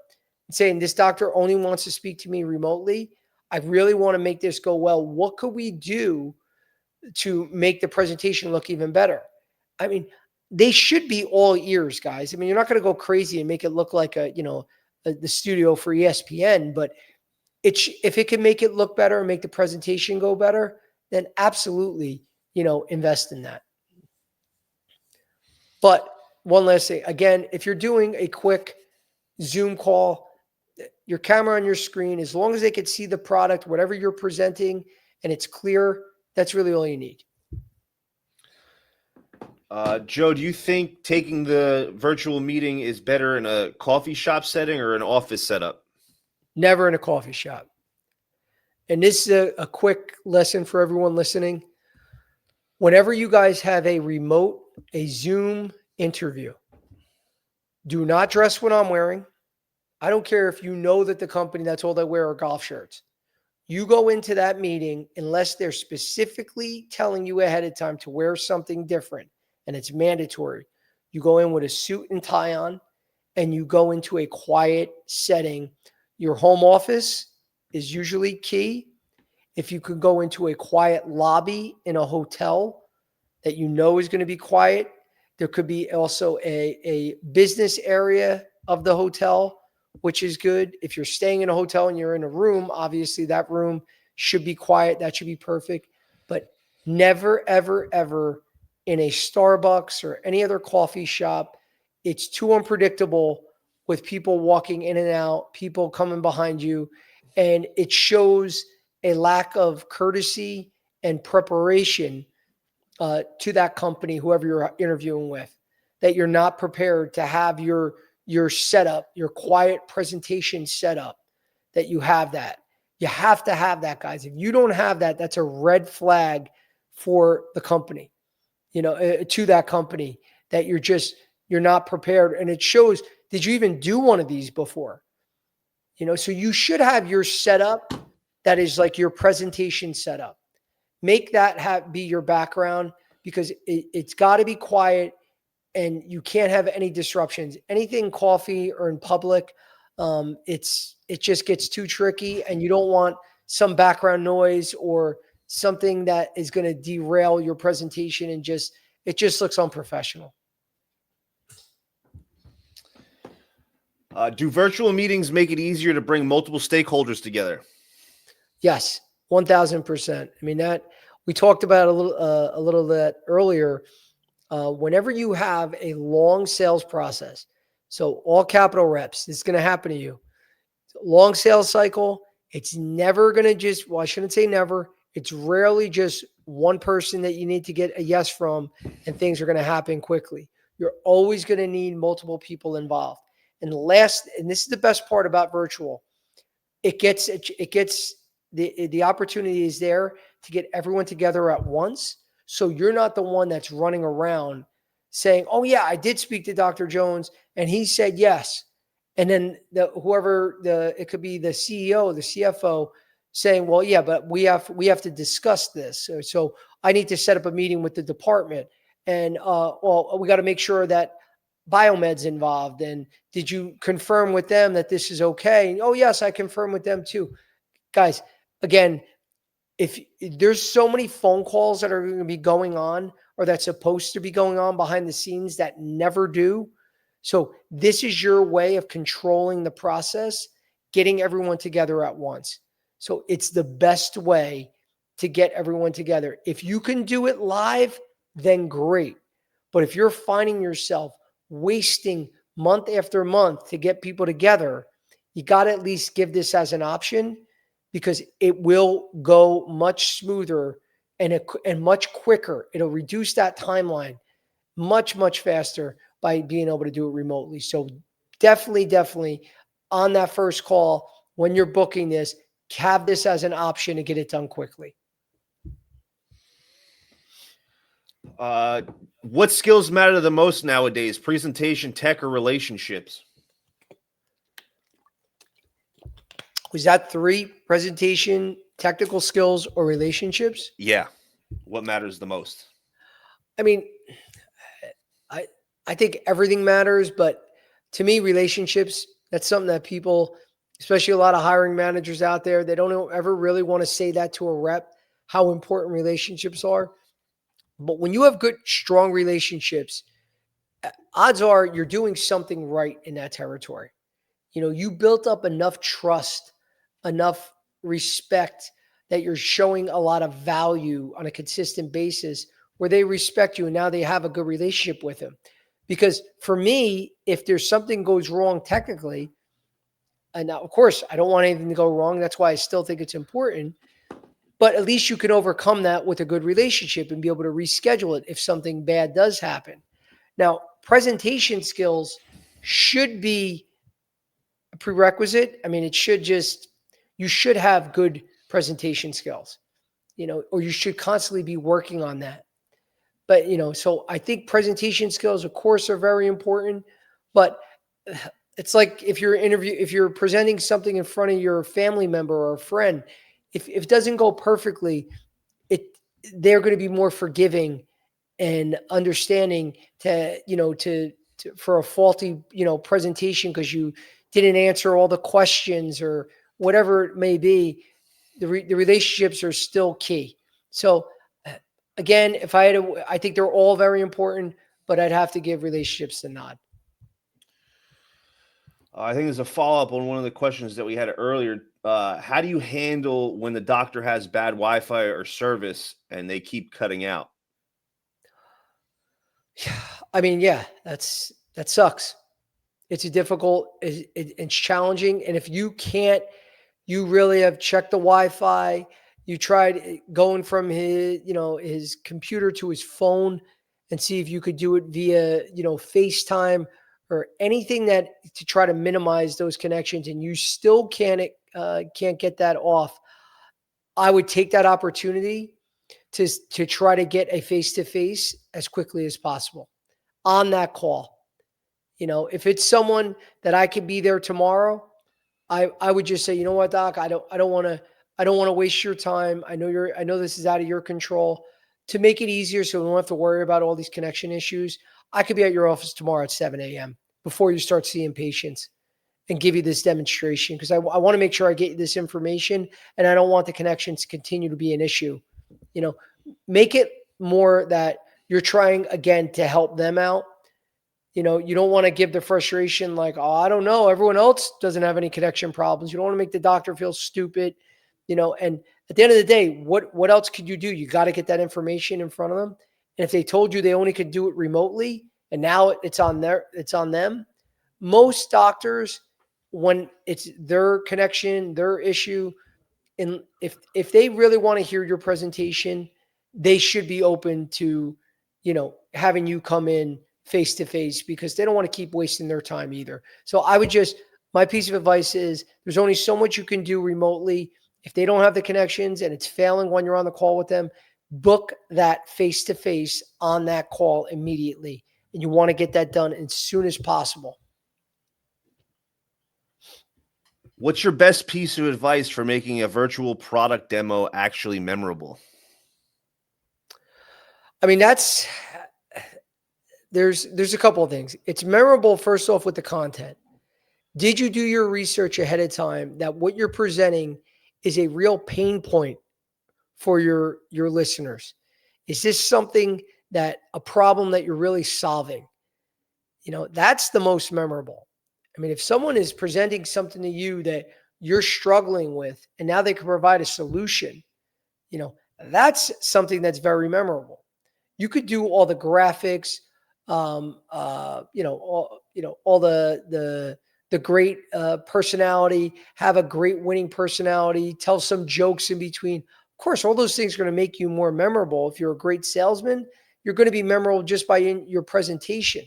and saying this doctor only wants to speak to me remotely. I really want to make this go well. What could we do to make the presentation look even better? I mean, they should be all ears, guys. I mean, you're not going to go crazy and make it look like the studio for ESPN, but if it can make it look better and make the presentation go better, then absolutely, invest in that. But one last thing, again, if you're doing a quick Zoom call, your camera on your screen, as long as they can see the product, whatever you're presenting, and it's clear, that's really all you need. Joe, do you think taking the virtual meeting is better in a coffee shop setting or an office setup? Never in a coffee shop. And this is a quick lesson for everyone listening. Whenever you guys have a Zoom interview, do not dress what I'm wearing. I don't care if you know that the company, that's all they wear are golf shirts. You go into that meeting unless they're specifically telling you ahead of time to wear something different, and it's mandatory. You go in with a suit and tie on, and you go into a quiet setting. Your home office is usually key. If you could go into a quiet lobby in a hotel that you know is going to be quiet, there could be also a business area of the hotel, which is good. If you're staying in a hotel and you're in a room, obviously that room should be quiet. That should be perfect. But never, ever, ever in a Starbucks or any other coffee shop, it's too unpredictable with people walking in and out, people coming behind you. And it shows a lack of courtesy and preparation to that company, whoever you're interviewing with, that you're not prepared to have your setup, your quiet presentation setup, that you have that. You have to have that, guys. If you don't have that, that's a red flag for the company, to that company, that you're not prepared. And it shows, did you even do one of these before? So you should have your setup that is like your presentation setup. Make that be your background, because it's got to be quiet and you can't have any disruptions. Anything coffee or in public, it just gets too tricky, and you don't want some background noise or something that is going to derail your presentation, and it just looks unprofessional. Do virtual meetings make it easier to bring multiple stakeholders together? Yes, 1000%. I mean, that we talked about a little that earlier. Whenever you have a long sales process, so all capital reps, this is going to happen to you. Long sales cycle, it's never going to I shouldn't say never. It's rarely just one person that you need to get a yes from, and things are going to happen quickly. You're always going to need multiple people involved. And this is the best part about virtual. It gets the opportunity is there to get everyone together at once. So you're not the one that's running around saying, oh yeah, I did speak to Dr. Jones and he said yes. And then it could be the CEO, the CFO saying, well, yeah, but we have to discuss this. So I need to set up a meeting with the department, and we got to make sure that Biomed's involved. And did you confirm with them that this is okay? Oh yes, I confirm with them too. Guys, again, if there's so many phone calls that are going to be going on, or that's supposed to be going on behind the scenes, that never do. So this is your way of controlling the process, getting everyone together at once. So it's the best way to get everyone together. If you can do it live, then great. But if you're finding yourself wasting month after month to get people together, you got to at least give this as an option, because it will go much smoother and much quicker. It'll reduce that timeline much, much faster by being able to do it remotely. So definitely on that first call, when you're booking this, have this as an option to get it done quickly. What skills matter the most nowadays? Presentation, tech, or relationships? Was that 3: presentation, technical skills, or relationships? Yeah. What matters the most? I mean, I think everything matters, but to me, relationships, that's something that people, especially a lot of hiring managers out there, they don't ever really want to say that to a rep, how important relationships are. But when you have good, strong relationships, odds are you're doing something right in that territory. You built up enough trust, enough respect, that you're showing a lot of value on a consistent basis, where they respect you and now they have a good relationship with them. Because for me, if there's something goes wrong technically, and now, of course, I don't want anything to go wrong. That's why I still think it's important. But at least you can overcome that with a good relationship and be able to reschedule it if something bad does happen. Now, presentation skills should be a prerequisite. I mean, you should have good presentation skills, or you should constantly be working on that. But, so I think presentation skills, of course, are very important. But it's like if you're presenting something in front of your family member or a friend, if it doesn't go perfectly, it they're going to be more forgiving and understanding for a faulty presentation because you didn't answer all the questions or whatever it may be. The relationships are still key. So again, if I had to, I think they're all very important, but I'd have to give relationships the nod. I think there's a follow-up on one of the questions that we had earlier. How do you handle when the doctor has bad Wi-Fi or service and they keep cutting out? I mean, yeah, that sucks. It's it's challenging. And if you can't, you really have checked the Wi-Fi. You tried going from his computer to his phone and see if you could do it via, FaceTime or anything to try to minimize those connections, and you still can't get that off. I would take that opportunity to try to get a face-to-face as quickly as possible on that call. If it's someone that I could be there tomorrow, I would just say, you know what, doc, I don't want to waste your time. I know this is out of your control. To make it easier so we don't have to worry about all these connection issues, I could be at your office tomorrow at 7 a.m. before you start seeing patients and give you this demonstration, because I want to make sure I get you this information, and I don't want the connections to continue to be an issue. Make it more that you're trying, again, to help them out. You don't want to give the frustration like, oh, I don't know, everyone else doesn't have any connection problems. You don't want to make the doctor feel stupid, and at the end of the day, what else could you do? You got to get that information in front of them. And if they told you they only could do it remotely and now it's on them, most doctors, when it's their connection, their issue, and if they really want to hear your presentation, they should be open to, having you come in face to face, because they don't want to keep wasting their time either. So my piece of advice is there's only so much you can do remotely. If they don't have the connections and it's failing when you're on the call with them, book that face to face on that call immediately. And you want to get that done as soon as possible. What's your best piece of advice for making a virtual product demo actually memorable? I mean, there's a couple of things. It's memorable, first off, with the content. Did you do your research ahead of time that what you're presenting is a real pain point for your listeners? Is this something a problem that you're really solving? That's the most memorable. I mean, if someone is presenting something to you that you're struggling with, and now they can provide a solution, that's something that's very memorable. You could do all the graphics, all the great personality, have a great winning personality, tell some jokes in between. Of course, all those things are going to make you more memorable. If you're a great salesman, you're going to be memorable just by your presentation.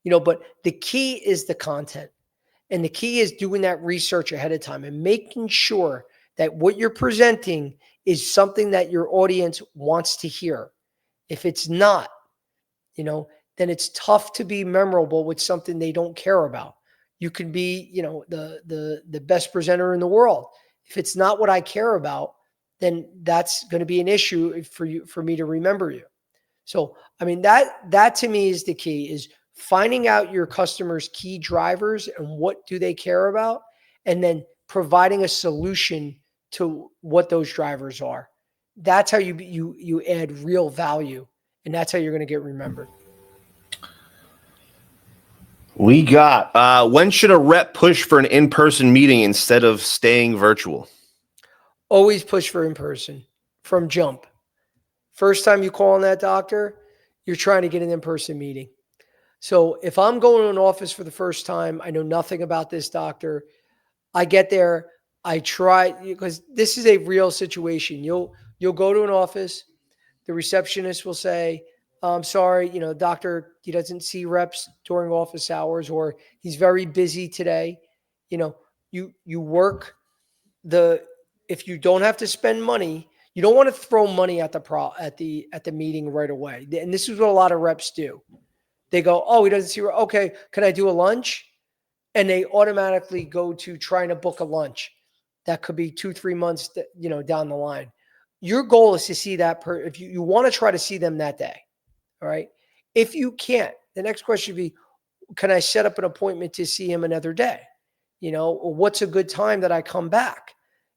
But the key is the content. And the key is doing that research ahead of time and making sure that what you're presenting is something that your audience wants to hear. If it's not, then it's tough to be memorable with something they don't care about. You can be, the best presenter in the world. If it's not what I care about, then that's going to be an issue for me to remember you. So, I mean, that to me is the key, is finding out your customers' key drivers and what do they care about, and then providing a solution to what those drivers are. That's how you add real value, and that's how you're going to get remembered. We got, when should a rep push for an in-person meeting instead of staying virtual? Always push for in-person from jump. First time you call on that doctor, you're trying to get an in-person meeting. So if I'm going to an office for the first time, I know nothing about this doctor. I get there, I try, because this is a real situation. You'll go to an office, the receptionist will say, "I'm sorry, doctor, he doesn't see reps during office hours, or he's very busy today." You know, you work the if you don't have to spend money, you don't want to throw money at the meeting right away. And this is what a lot of reps do. They go, "Oh, he doesn't see. Okay, can I do a lunch?" And they automatically go to trying to book a lunch. That could be 2, 3 months, down the line. Your goal is to see that if you want to try to see them that day. All right. If you can't, the next question would be, can I set up an appointment to see him another day? Or what's a good time that I come back?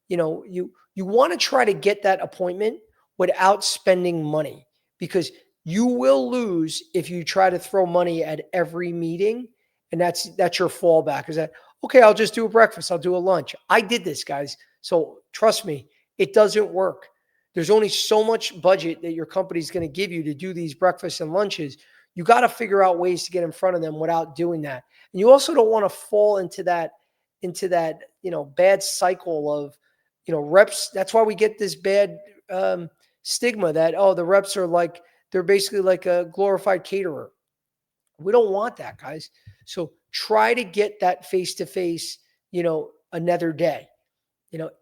You want to try to get that appointment without spending money, because you will lose if you try to throw money at every meeting. And that's your fallback, is that, okay, I'll just do a breakfast, I'll do a lunch. I did this, guys. So trust me, it doesn't work. There's only so much budget that your company's going to give you to do these breakfasts and lunches. You got to figure out ways to get in front of them without doing that. And you also don't want to fall into that bad cycle of, reps. That's why we get this bad stigma that, oh, the reps are like, they're basically like a glorified caterer. We don't want that, guys. So try to get that face to face, another day,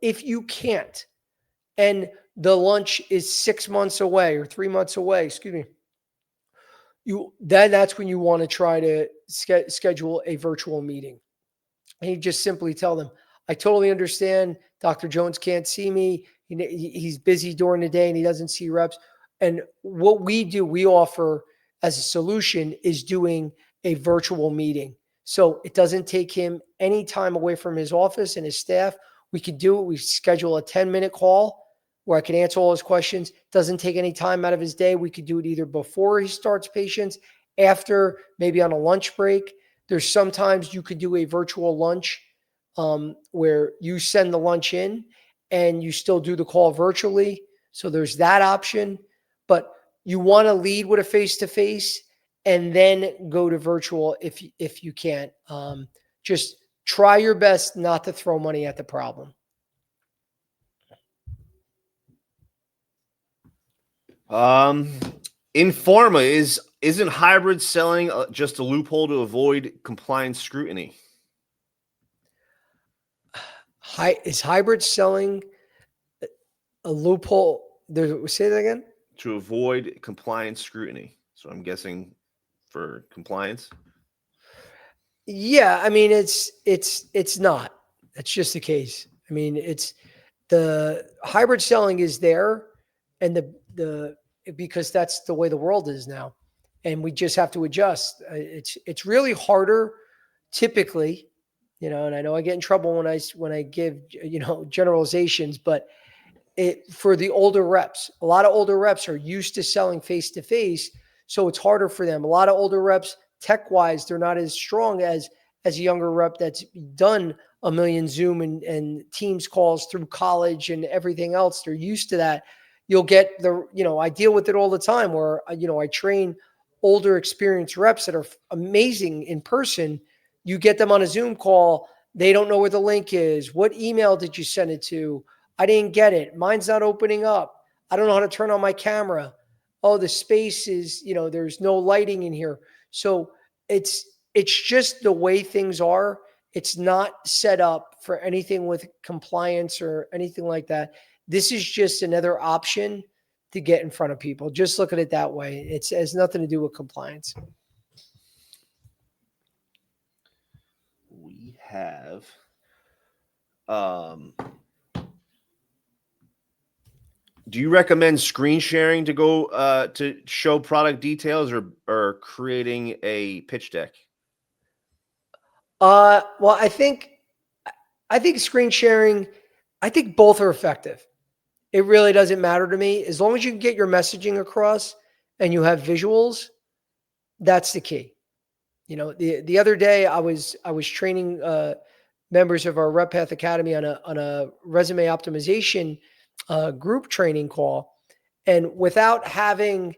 if you can't, and the lunch is 6 months away or 3 months away, excuse me, that's when you want to try to schedule a virtual meeting. And you just simply tell them, I totally understand Dr. Jones can't see me. He's busy during the day and he doesn't see reps. And what we offer as a solution is doing a virtual meeting. So it doesn't take him any time away from his office and his staff. We could do it. We schedule a 10-minute call where I can answer all his questions. Doesn't take any time out of his day. We could do it either before he starts patients, after, maybe on a lunch break. There's sometimes you could do a virtual lunch where you send the lunch in and you still do the call virtually. So there's that option. But you want to lead with a face-to-face and then go to virtual if you can't. Just try your best not to throw money at the problem. In pharma, isn't hybrid selling just a loophole to avoid compliance scrutiny? Is hybrid selling a loophole? Say that again? To avoid compliance scrutiny. So I'm guessing for compliance. Yeah, I mean, it's not. That's just the case. I mean, it's the hybrid selling is there, and because that's the way the world is now, and we just have to adjust. It's really harder, typically, and I know I get in trouble when I give generalizations, but for the older reps, a lot of older reps are used to selling face to face, so it's harder for them. A lot of older reps, tech wise, they're not as strong as a younger rep that's done a million Zoom and Teams calls through college and everything else. They're used to that. You'll get I deal with it all the time where, I train older experienced reps that are amazing in person. You get them on a Zoom call. They don't know where the link is. What email did you send it to? I didn't get it. Mine's not opening up. I don't know how to turn on my camera. Oh, the space is, there's no lighting in here. So it's just the way things are. It's not set up for anything with compliance or anything like that. This is just another option to get in front of people. Just look at it that way. It has nothing to do with compliance. We have do you recommend screen sharing to go to show product details or creating a pitch deck? Well, I think screen sharing, I think both are effective. It really doesn't matter to me. As long as you can get your messaging across and you have visuals, that's the key. The other day I was training members of our RepPath Academy on a resume optimization group training call, and without having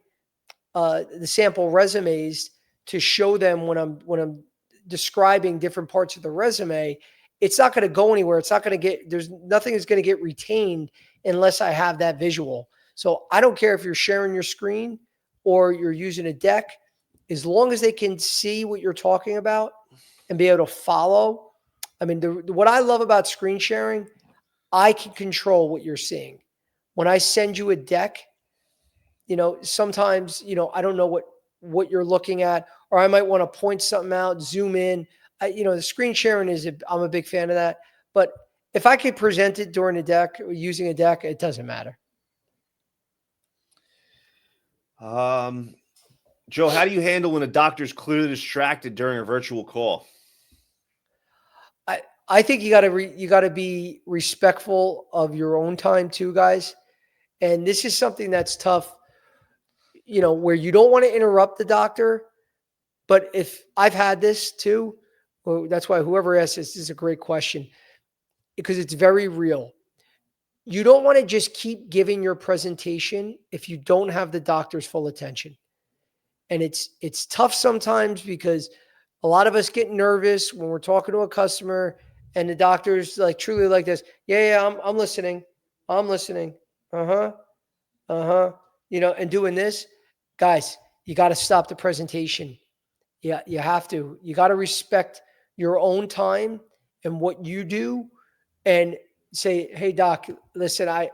the sample resumes to show them when I'm describing different parts of the resume, it's not going to go anywhere. It's not going to get, there's nothing is going to get retained unless I have that visual. So I don't care if you're sharing your screen or you're using a deck, as long as they can see what you're talking about and be able to follow. I mean, what I love about screen sharing, I can control what you're seeing. When I send you a deck, sometimes, I don't know what you're looking at, or I might want to point something out, zoom in. The screen sharing I'm a big fan of that. But if I could present it during a deck or using a deck, it doesn't matter. Joe, how do you handle when a doctor's clearly distracted during a virtual call? I think you got to be respectful of your own time too, guys. And this is something that's tough, where you don't want to interrupt the doctor. But if I've had this too, well, that's why whoever asked this is a great question, because it's very real. You don't want to just keep giving your presentation if you don't have the doctor's full attention. And it's tough sometimes because a lot of us get nervous when we're talking to a customer and the doctor's like truly like this. Yeah, I'm listening. I'm listening. Uh-huh. Uh-huh. And doing this, guys, you got to stop the presentation. Yeah, you have to. You got to respect your own time and what you do and say, "Hey doc, listen, I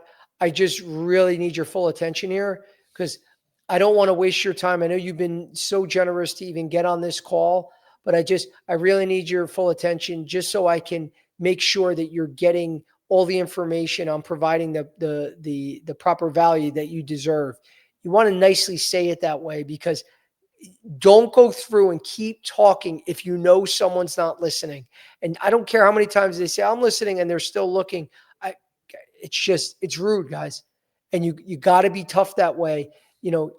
just really need your full attention here because I don't want to waste your time. I know you've been so generous to even get on this call, but I really need your full attention just so I can make sure that you're getting all the information. I'm providing the proper value that you deserve." You want to nicely say it that way, because don't go through and keep talking if you know someone's not listening. And I don't care how many times they say, "I'm listening," and they're still looking. It's rude, guys. And you got to be tough that way.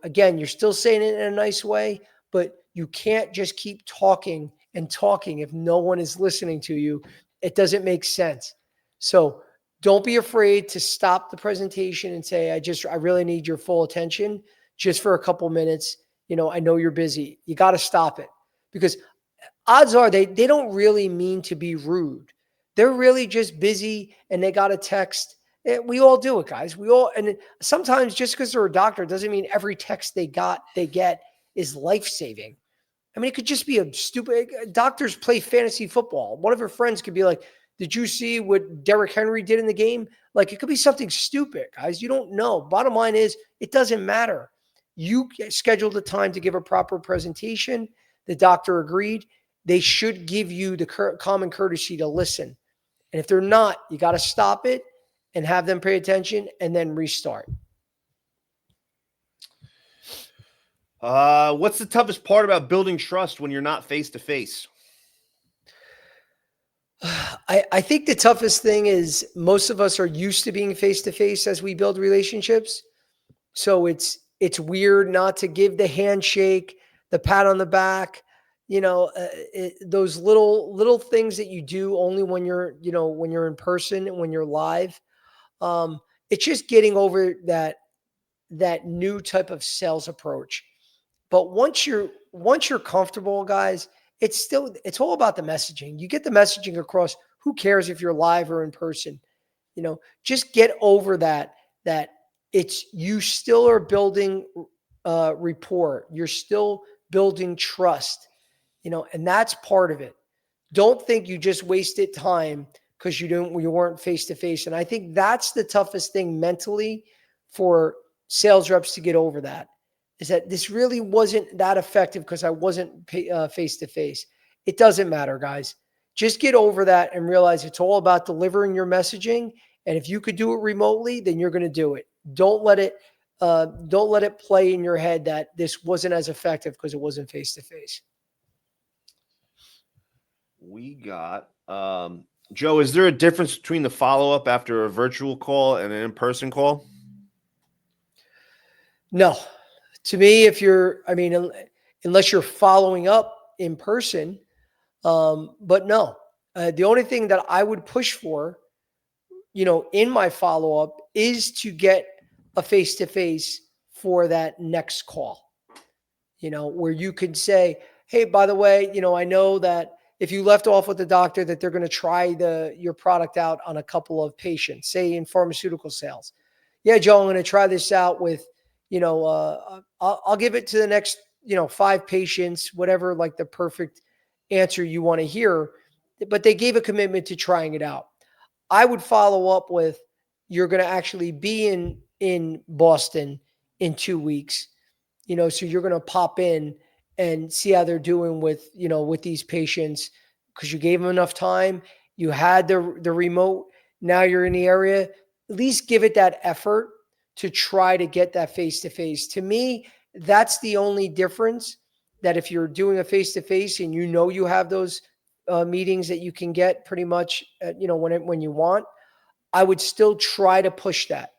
Again, you're still saying it in a nice way, but you can't just keep talking and talking if no one is listening to you. It doesn't make sense. So don't be afraid to stop the presentation and say, I really need your full attention just for a couple minutes. I know you're busy. You got to stop it, because odds are they don't really mean to be rude. They're really just busy and they got a text. We all do it, guys. And sometimes just because they're a doctor doesn't mean every text they get is life-saving. I mean, it could just be a stupid. Doctors play fantasy football. One of her friends could be like, "Did you see what Derrick Henry did in the game?" Like, it could be something stupid, guys. You don't know. Bottom line is, it doesn't matter. You scheduled the time to give a proper presentation. The doctor agreed. They should give you the common courtesy to listen. And if they're not, you got to stop it and have them pay attention and then restart. What's the toughest part about building trust when you're not face-to-face? I think the toughest thing is most of us are used to being face-to-face as we build relationships. So it's weird not to give the handshake, the pat on the back, those little things that you do only when you're in person and when you're live. It's just getting over that new type of sales approach. But once you're comfortable, guys, it's all about the messaging. You get the messaging across. Who cares if you're live or in person? Just get over that it's, you still are building rapport. You're still building trust, and that's part of it. Don't think you just wasted time because you weren't face to face. And I think that's the toughest thing mentally for sales reps to get over, that is that this really wasn't that effective because I wasn't face to face. It doesn't matter, guys. Just get over that and realize it's all about delivering your messaging. And if you could do it remotely, then you're going to do it. Don't let it play in your head that this wasn't as effective because it wasn't face to face. We got Joe. Is there a difference between the follow-up after a virtual call and an in-person call? No, to me, unless you're following up in person, but no. The only thing that I would push for, in my follow-up is to get a face-to-face for that next call, where you could say, "Hey, by the way, I know that if you left off with the doctor that they're going to try your product out on a couple of patients, say in pharmaceutical sales. Yeah, Joe, I'm going to try this out with, I'll give it to the next, 5 patients, whatever, like the perfect answer you want to hear. But they gave a commitment to trying it out. I would follow up with, you're going to actually be in Boston in 2 weeks, so you're going to pop in and see how they're doing with these patients, because you gave them enough time. You had the remote. Now you're in the area. At least give it that effort to try to get that face to face. To me, that's the only difference. That if you're doing a face to face and you have those meetings that you can get pretty much when you want, I would still try to push that,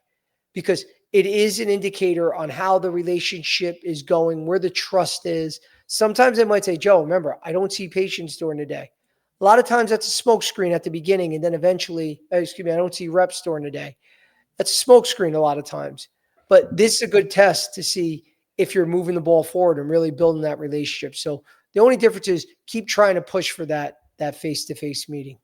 because it is an indicator on how the relationship is going, where the trust is. Sometimes they might say, Joe, remember, I don't see patients during the day. A lot of times that's a smokescreen at the beginning, and then eventually, I don't see reps during the day. That's a smokescreen a lot of times. But this is a good test to see if you're moving the ball forward and really building that relationship. So the only difference is keep trying to push for that face-to-face meeting.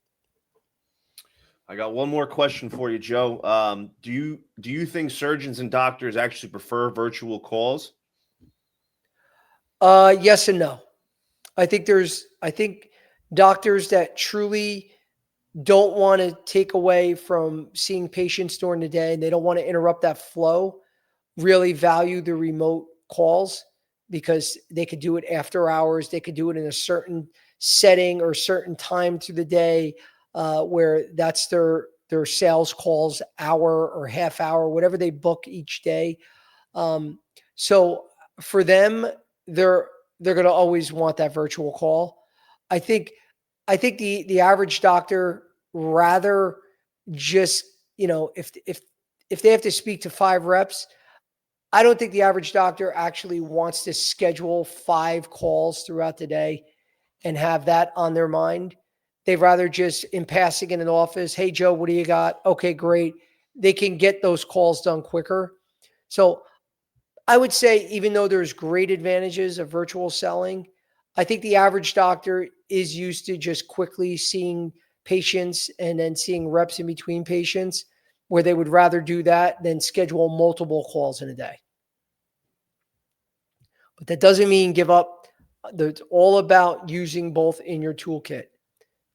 I got one more question for you, Joe. Do you think surgeons and doctors actually prefer virtual calls? Yes and no. I think doctors that truly don't want to take away from seeing patients during the day, and they don't want to interrupt that flow, really value the remote calls, because they could do it after hours. They could do it in a certain setting or certain time through the day, where that's their sales calls, hour or half hour, whatever they book each day. So for them, they're going to always want that virtual call. I think the average doctor rather just, if they have to speak to 5 reps, I don't think the average doctor actually wants to schedule 5 calls throughout the day and have that on their mind. They'd rather just, in passing in an office, hey, Joe, what do you got? Okay, great. They can get those calls done quicker. So I would say, even though there's great advantages of virtual selling, I think the average doctor is used to just quickly seeing patients and then seeing reps in between patients, where they would rather do that than schedule multiple calls in a day. But that doesn't mean give up. It's all about using both in your toolkit.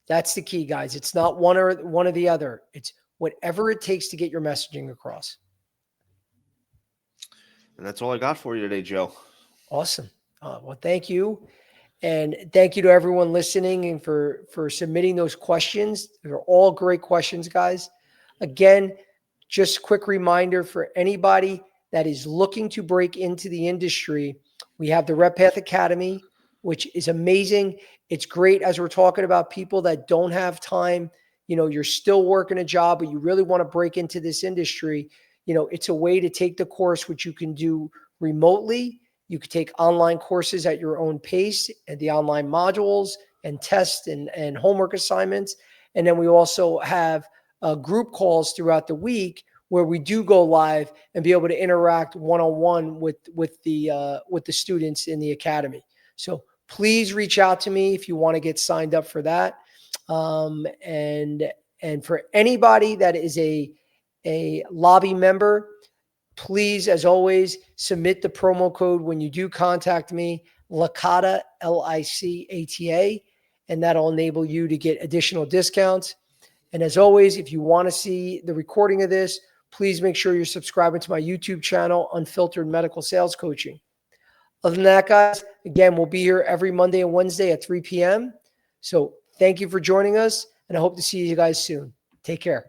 That's the key, guys. It's not one or the other. It's whatever it takes to get your messaging across. And that's all I got for you today, Joe. Awesome. Well, thank you. And thank you to everyone listening and for submitting those questions. They're all great questions, guys. Again, just a quick reminder for anybody that is looking to break into the industry, we have the RepPath Academy, which is amazing. It's great as we're talking about people that don't have time. You're still working a job, but you really want to break into this industry. It's a way to take the course, which you can do remotely. You could take online courses at your own pace, and the online modules and tests and homework assignments. And then we also have group calls throughout the week where we do go live and be able to interact one-on-one with the students in the academy. So please reach out to me if you want to get signed up for that. And for anybody that is a lobby member, please, as always, submit the promo code when you do contact me, Licata, Licata, and that'll enable you to get additional discounts. And as always, if you want to see the recording of this, please make sure you're subscribing to my YouTube channel, Unfiltered Medical Sales Coaching. Other than that, guys, again, we'll be here every Monday and Wednesday at 3 p.m. So thank you for joining us, and I hope to see you guys soon. Take care.